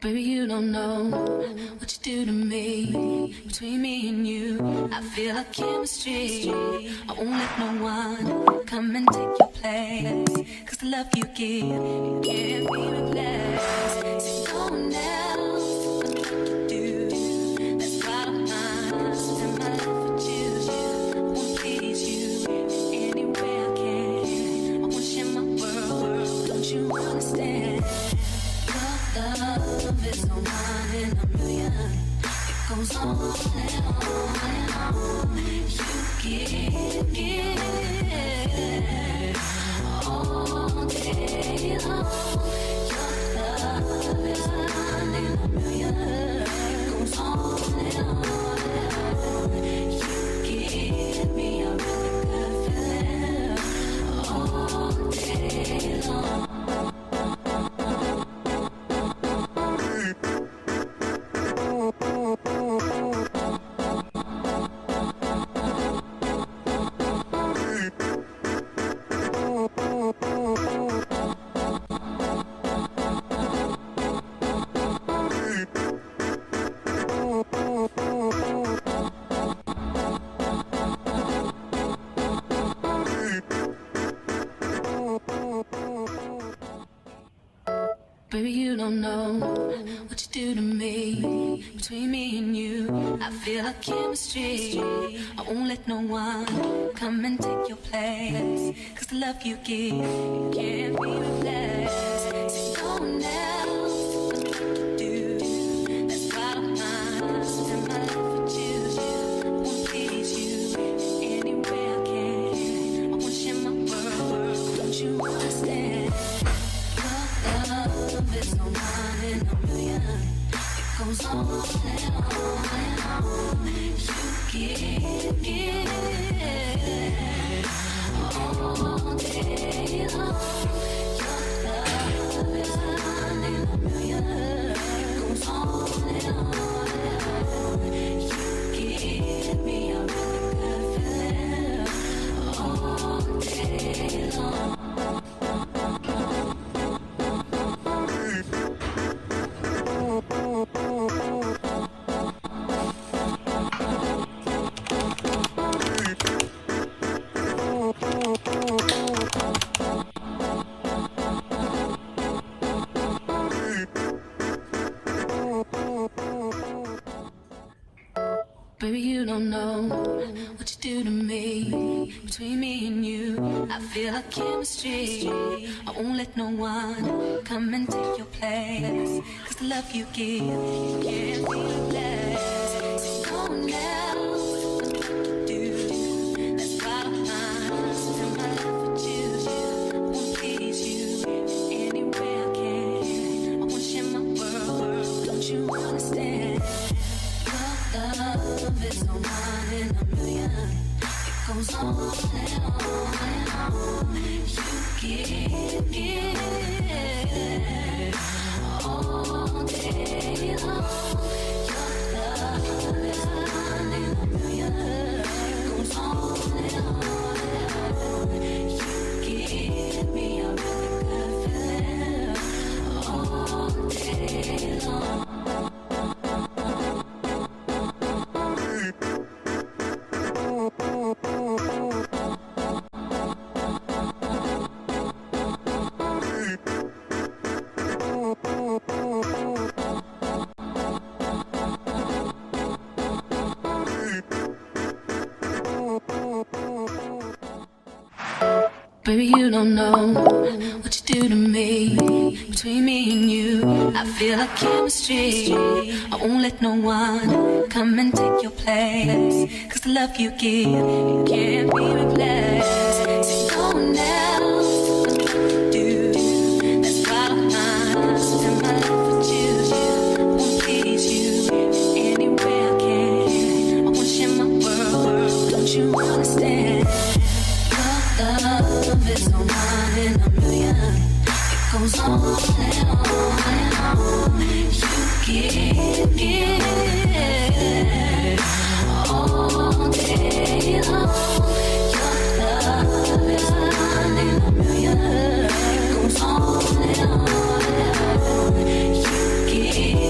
Baby, you don't know what you do to me. Between me and you, I feel like chemistry. I won't let no one come and take your place. Cause the love you give, it can't be replaced. So no one else knows what to do. That's why I'm honest, spend my life with you. I won't please you in any way I can. I won't share my world, don't you understand? Love is no one in a million. It goes on and on and on. You give all day long. Your love is one in a million. It goes on and on and on. You give me a really good feeling all day long. Baby, you don't know what you do to me. Between me and you, I feel like chemistry. I won't let no one come and take your place. Cause the love you give, it can't be replaced. So no one else knows what to do. That's why I'm honest, spend my life with you. I won't please you in any way I can. I won't share my world, don't you understand? Love is no one in a million. It goes on and on and on. You give all day long. Your love is one in a million. It goes on and on and on. You give me a really good feeling all day long. Baby, you don't know what you do to me. Between me and you, I feel like chemistry. I won't let no one come and take your place. Cause the love you give, it can't be replaced. So no one else knows what to do. That's why I'm honest, spend my life with you. I won't please you any way I can. I won't share my world, don't you understand? Love is no one in a million. It goes on and on and on. You give all day long. Your love is one in a million. It goes on and on and on. You give me a really good feeling all day long. Baby, you don't know what you do to me. Between me and you, I feel like chemistry. I won't let no one come and take your place. Cause the love you give, it can't be replaced. So no one else knows what to do. That's why I'm honest, spend my life with you. I won't please you any way I can. I won't share my world, don't you understand? Love is no one in a million. It goes on and on and on. You give all day long. Your love is one in a million. It goes on and on and on. You give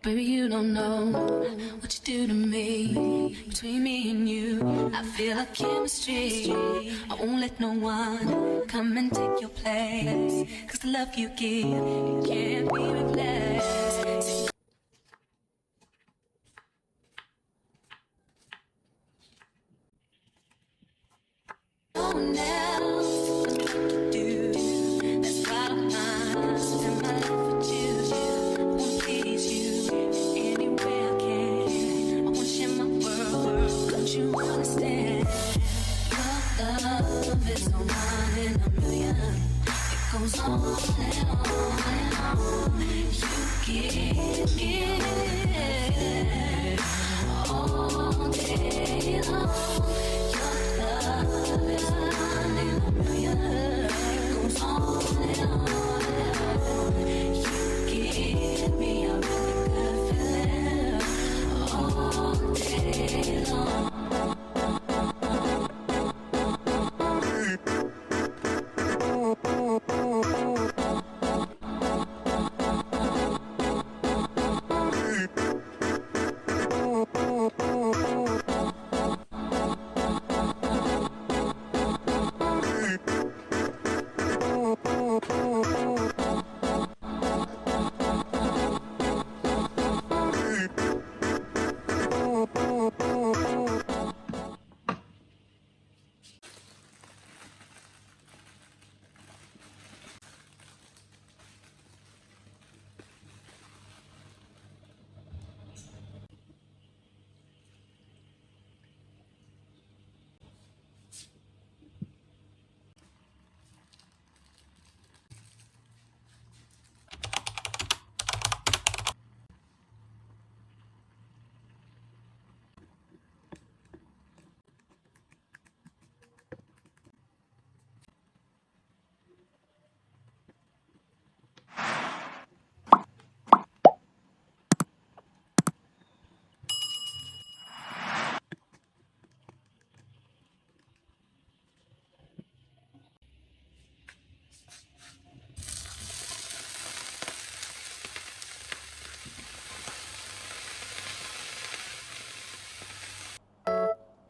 Baby, you don't know what you do to me. Between me and you, I feel like chemistry. I won't let no one come and take your place. 'Cause the love you give, it can't be replaced. No one else can do. That's why I spend my life with you. I wanna please you any way I can. I wanna share my world. Don't you understand? Your love is so one in a million. It goes on and on and on. You give all day long. Your love is one in a million. It goes on and on and on. You give me a really good feeling all day long.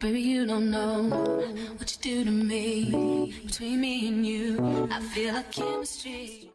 Baby, you don't know what you do to me. Between me and you, I feel like chemistry.